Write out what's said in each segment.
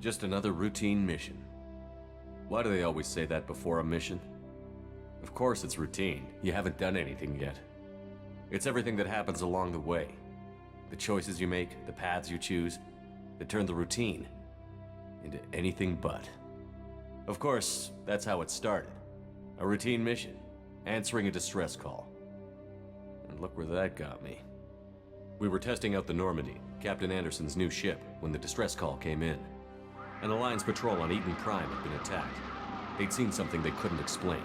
Just another routine mission. Why do they always say that before a mission? Of course it's routine. You haven't done anything yet. It's everything that happens along the way. The choices you make, the paths you choose, that turn the routine into anything but. Of course, that's how it started. A routine mission, answering a distress call. And look where that got me. We were testing out the Normandy, Captain Anderson's new ship, when the distress call came in. An Alliance patrol on Eden Prime had been attacked. They'd seen something they couldn't explain.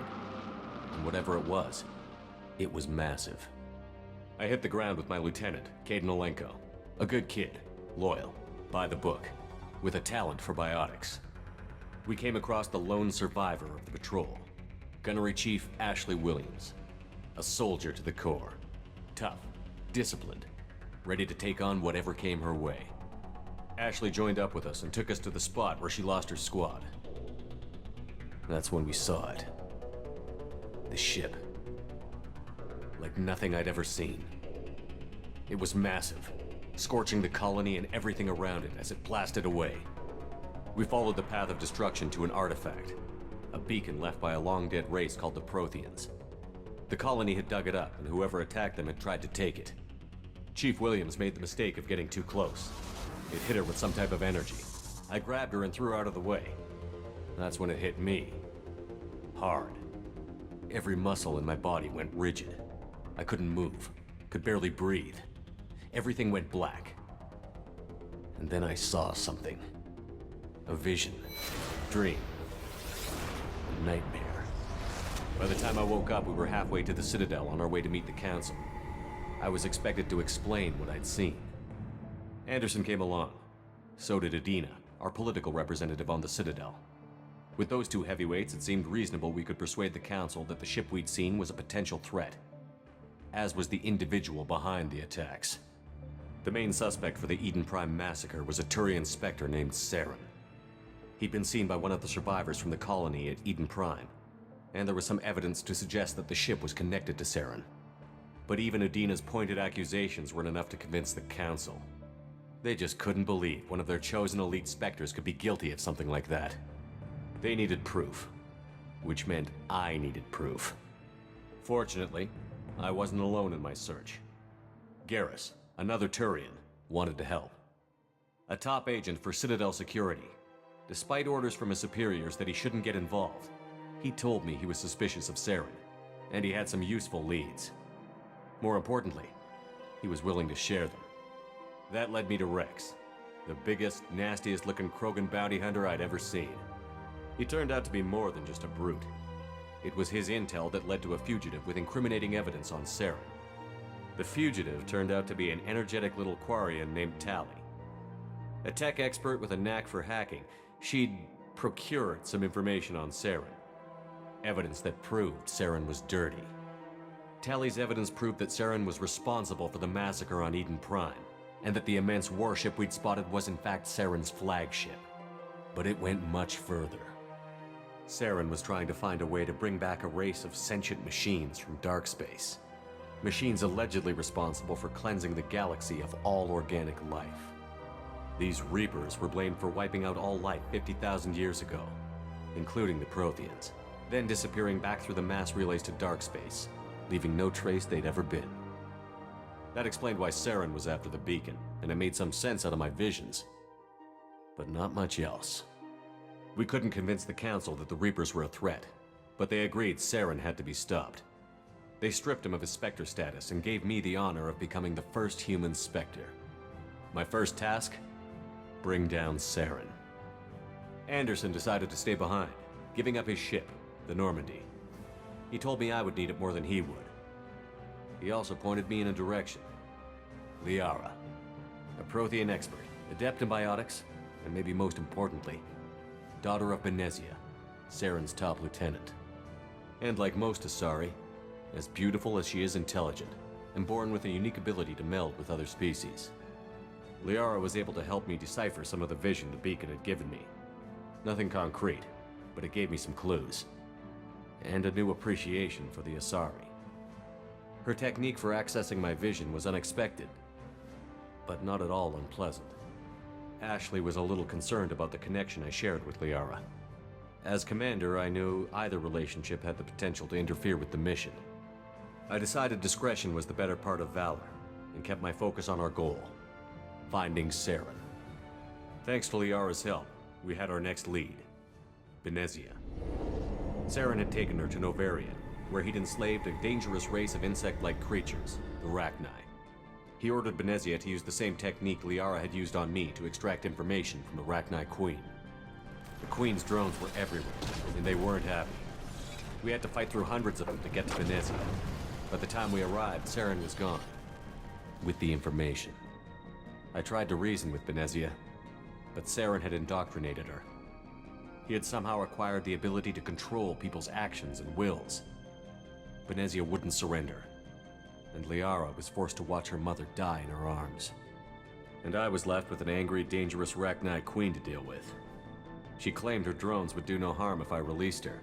And whatever it was massive. I hit the ground with my lieutenant, Caden Olenko. A good kid, loyal, by the book, with a talent for biotics. We came across the lone survivor of the patrol, Gunnery Chief Ashley Williams. A soldier to the core. Tough, disciplined, ready to take on whatever came her way. Ashley joined up with us and took us to the spot where she lost her squad. That's when we saw it. The ship. Like nothing I'd ever seen. It was massive, scorching the colony and everything around it as it blasted away. We followed the path of destruction to an artifact, a beacon left by a long-dead race called the Protheans. The colony had dug it up, and whoever attacked them had tried to take it. Chief Williams made the mistake of getting too close. It hit her with some type of energy. I grabbed her and threw her out of the way. That's when it hit me. Hard. Every muscle in my body went rigid. I couldn't move, could barely breathe. Everything went black. And then I saw something. A vision. Dream. A nightmare. By the time I woke up, we were halfway to the Citadel on our way to meet the Council. I was expected to explain what I'd seen. Anderson came along. So did Adina, our political representative on the Citadel. With those two heavyweights, it seemed reasonable we could persuade the Council that the ship we'd seen was a potential threat. As was the individual behind the attacks. The main suspect for the Eden Prime massacre was a Turian Spectre named Saren. He'd been seen by one of the survivors from the colony at Eden Prime, and there was some evidence to suggest that the ship was connected to Saren. But even Adina's pointed accusations weren't enough to convince the Council. They just couldn't believe one of their chosen elite Spectres could be guilty of something like that. They needed proof, which meant I needed proof. Fortunately, I wasn't alone in my search. Garrus, another Turian, wanted to help. A top agent for Citadel Security. Despite orders from his superiors that he shouldn't get involved, he told me he was suspicious of Saren, and he had some useful leads. More importantly, he was willing to share them. That led me to Rex, the biggest, nastiest looking Krogan bounty hunter I'd ever seen. He turned out to be more than just a brute. It was his intel that led to a fugitive with incriminating evidence on Saren. The fugitive turned out to be an energetic little Quarian named Tally. A tech expert with a knack for hacking, she'd procured some information on Saren. Evidence that proved Saren was dirty. Tally's evidence proved that Saren was responsible for the massacre on Eden Prime, and that the immense warship we'd spotted was in fact Saren's flagship. But it went much further. Saren was trying to find a way to bring back a race of sentient machines from dark space. Machines allegedly responsible for cleansing the galaxy of all organic life. These Reapers were blamed for wiping out all life 50,000 years ago, including the Protheans, then disappearing back through the mass relays to dark space, leaving no trace they'd ever been. That explained why Saren was after the beacon, and it made some sense out of my visions. But not much else. We couldn't convince the Council that the Reapers were a threat, but they agreed Saren had to be stopped. They stripped him of his Spectre status and gave me the honor of becoming the first human Spectre. My first task? Bring down Saren. Anderson decided to stay behind, giving up his ship, the Normandy. He told me I would need it more than he would. He also pointed me in a direction. Liara, a Prothean expert, adept in biotics, and maybe most importantly, daughter of Benezia, Saren's top lieutenant. And like most Asari, as beautiful as she is intelligent, and born with a unique ability to meld with other species. Liara was able to help me decipher some of the vision the beacon had given me. Nothing concrete, but it gave me some clues. And a new appreciation for the Asari. Her technique for accessing my vision was unexpected, but not at all unpleasant. Ashley was a little concerned about the connection I shared with Liara. As commander, I knew either relationship had the potential to interfere with the mission. I decided discretion was the better part of valor, and kept my focus on our goal, finding Saren. Thanks to Liara's help, we had our next lead, Benezia. Saren had taken her to Novaria, where he'd enslaved a dangerous race of insect-like creatures, the Rachni. He ordered Benezia to use the same technique Liara had used on me to extract information from the Rachni Queen. The Queen's drones were everywhere, and they weren't happy. We had to fight through hundreds of them to get to Benezia. By the time we arrived, Saren was gone, with the information. I tried to reason with Benezia, but Saren had indoctrinated her. He had somehow acquired the ability to control people's actions and wills. Benezia wouldn't surrender, and Liara was forced to watch her mother die in her arms. And I was left with an angry, dangerous Rachni Queen to deal with. She claimed her drones would do no harm if I released her.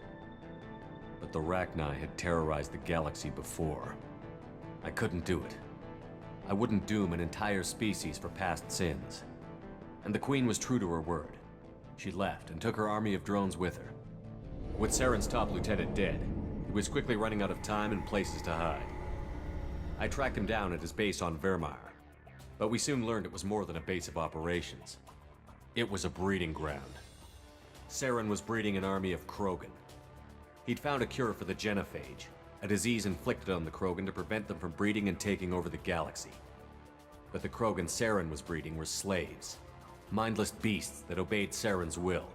But the Rachni had terrorized the galaxy before. I couldn't do it. I wouldn't doom an entire species for past sins. And the Queen was true to her word. She left and took her army of drones with her. With Saren's top lieutenant dead, he was quickly running out of time and places to hide. I tracked him down at his base on Vermeer, but we soon learned it was more than a base of operations. It was a breeding ground. Saren was breeding an army of Krogan. He'd found a cure for the genophage, a disease inflicted on the Krogan to prevent them from breeding and taking over the galaxy. But the Krogan Saren was breeding were slaves, mindless beasts that obeyed Saren's will.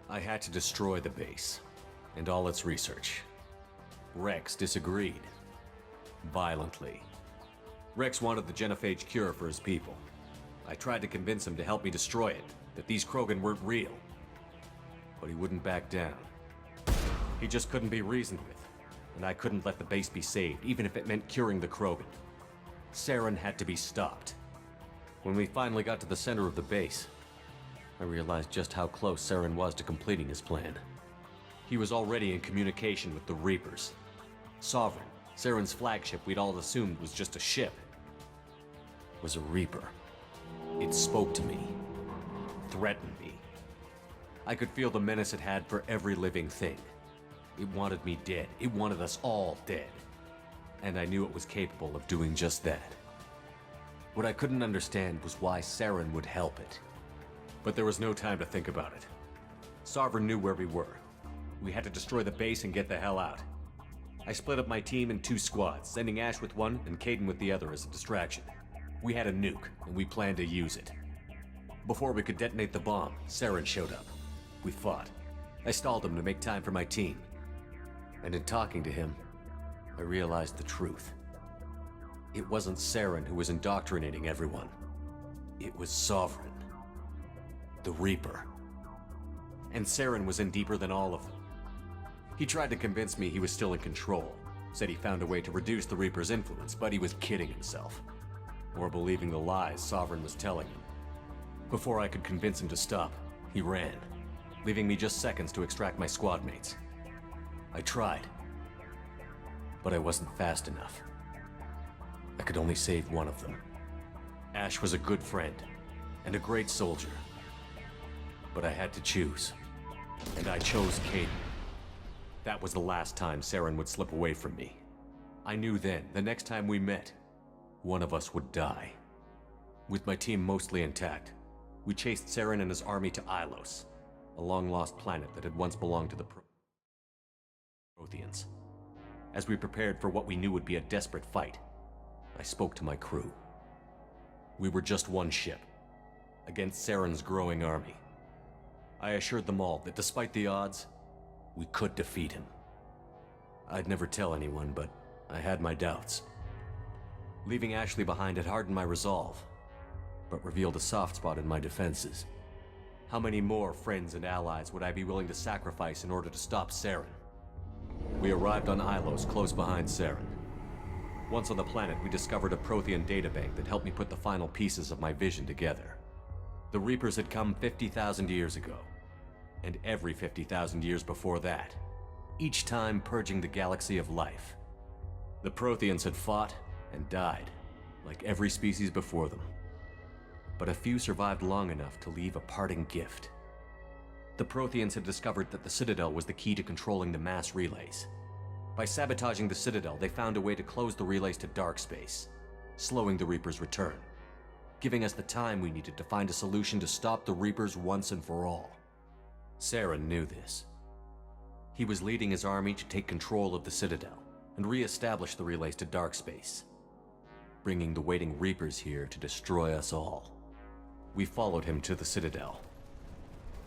I had to destroy the base, and all its research. Rex disagreed. Violently. Rex wanted the genophage cure for his people. I tried to convince him to help me destroy it, that these Krogan weren't real. But he wouldn't back down. He just couldn't be reasoned with, and I couldn't let the base be saved, even if it meant curing the Krogan. Saren had to be stopped. When we finally got to the center of the base, I realized just how close Saren was to completing his plan. He was already in communication with the Reapers. Sovereign, Saren's flagship we'd all assumed was just a ship, was a Reaper. It spoke to me, threatened me. I could feel the menace it had for every living thing. It wanted me dead. It wanted us all dead. And I knew it was capable of doing just that. What I couldn't understand was why Saren would help it. But there was no time to think about it. Sovereign knew where we were. We had to destroy the base and get the hell out. I split up my team in 2 squads, sending Ash with one and Caden with the other as a distraction. We had a nuke, and we planned to use it. Before we could detonate the bomb, Saren showed up. We fought. I stalled him to make time for my team. And in talking to him, I realized the truth. It wasn't Saren who was indoctrinating everyone. It was Sovereign. The Reaper. And Saren was in deeper than all of them. He tried to convince me he was still in control. Said he found a way to reduce the Reaper's influence, but he was kidding himself. Or believing the lies Sovereign was telling him. Before I could convince him to stop, he ran, leaving me just seconds to extract my squad mates. I tried, but I wasn't fast enough. I could only save one of them. Ash was a good friend, and a great soldier. But I had to choose, and I chose Caden. That was the last time Saren would slip away from me. I knew then, the next time we met, one of us would die. With my team mostly intact, we chased Saren and his army to Ilos, a long-lost planet that had once belonged to the Protheans. As we prepared for what we knew would be a desperate fight, I spoke to my crew. We were just one ship, against Saren's growing army. I assured them all that despite the odds, we could defeat him. I'd never tell anyone, but I had my doubts. Leaving Ashley behind had hardened my resolve, but revealed a soft spot in my defenses. How many more friends and allies would I be willing to sacrifice in order to stop Saren? We arrived on Ilos, close behind Saren. Once on the planet, we discovered a Prothean databank that helped me put the final pieces of my vision together. The Reapers had come 50,000 years ago, and every 50,000 years before that, each time purging the galaxy of life. The Protheans had fought and died, like every species before them. but a few survived long enough to leave a parting gift. The Protheans had discovered that the Citadel was the key to controlling the mass relays. By sabotaging the Citadel, they found a way to close the relays to dark space, slowing the Reaper's return, giving us the time we needed to find a solution to stop the Reapers once and for all. Saren knew this. He was leading his army to take control of the Citadel and re-establish the relays to dark space, bringing the waiting Reapers here to destroy us all. We followed him to the Citadel.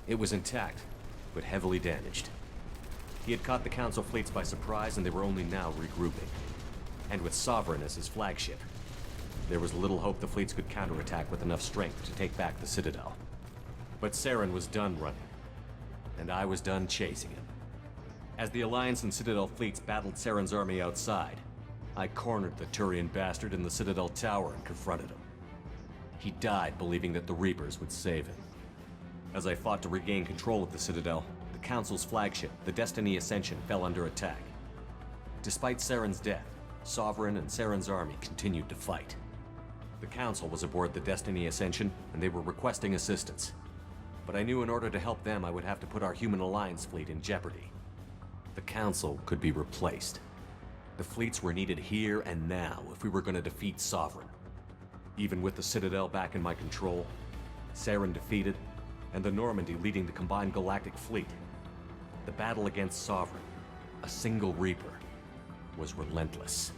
It was intact, but heavily damaged. He had caught the Council fleets by surprise, and they were only now regrouping. And with Sovereign as his flagship, there was little hope the fleets could counterattack with enough strength to take back the Citadel. But Saren was done running, and I was done chasing him. As the Alliance and Citadel fleets battled Saren's army outside, I cornered the Turian bastard in the Citadel tower and confronted him. He died believing that the Reapers would save him. As I fought to regain control of the Citadel, the Council's flagship, the Destiny Ascension, fell under attack. Despite Saren's death, Sovereign and Saren's army continued to fight. The Council was aboard the Destiny Ascension, and they were requesting assistance. But I knew in order to help them, I would have to put our Human Alliance fleet in jeopardy. The Council could be replaced. The fleets were needed here and now if we were going to defeat Sovereign. Even with the Citadel back in my control, Saren defeated, and the Normandy leading the combined galactic fleet, the battle against Sovereign, a single Reaper, was relentless.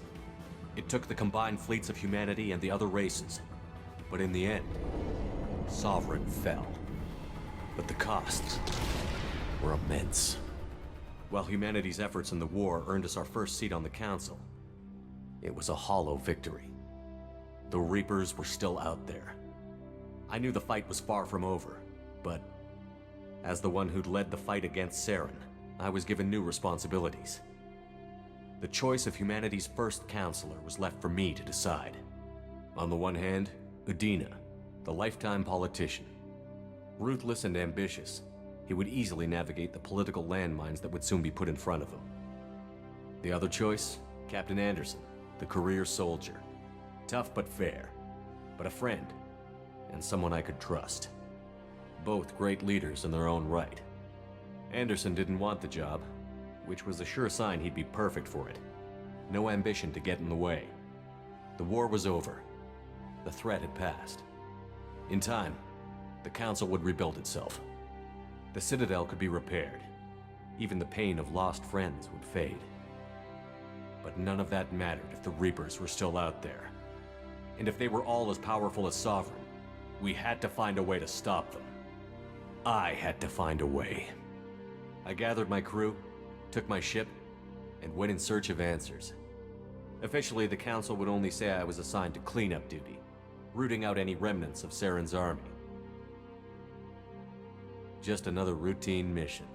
It took the combined fleets of humanity and the other races, but in the end, Sovereign fell. But the costs were immense. While humanity's efforts in the war earned us our first seat on the Council, it was a hollow victory. The Reapers were still out there. I knew the fight was far from over, but as the one who'd led the fight against Saren, I was given new responsibilities. The choice of humanity's first counselor was left for me to decide. On the one hand, Udina, the lifetime politician. Ruthless and ambitious, he would easily navigate the political landmines that would soon be put in front of him. The other choice, Captain Anderson, the career soldier. Tough but fair, but a friend, and someone I could trust. Both great leaders in their own right. Anderson didn't want the job, which was a sure sign he'd be perfect for it. No ambition to get in the way. The war was over. The threat had passed. In time, the Council would rebuild itself. The Citadel could be repaired. Even the pain of lost friends would fade. But none of that mattered if the Reapers were still out there. And if they were all as powerful as Sovereign, we had to find a way to stop them. I had to find a way. I gathered my crew, took my ship, and went in search of answers. Officially, the Council would only say I was assigned to cleanup duty, rooting out any remnants of Saren's army. Just another routine mission.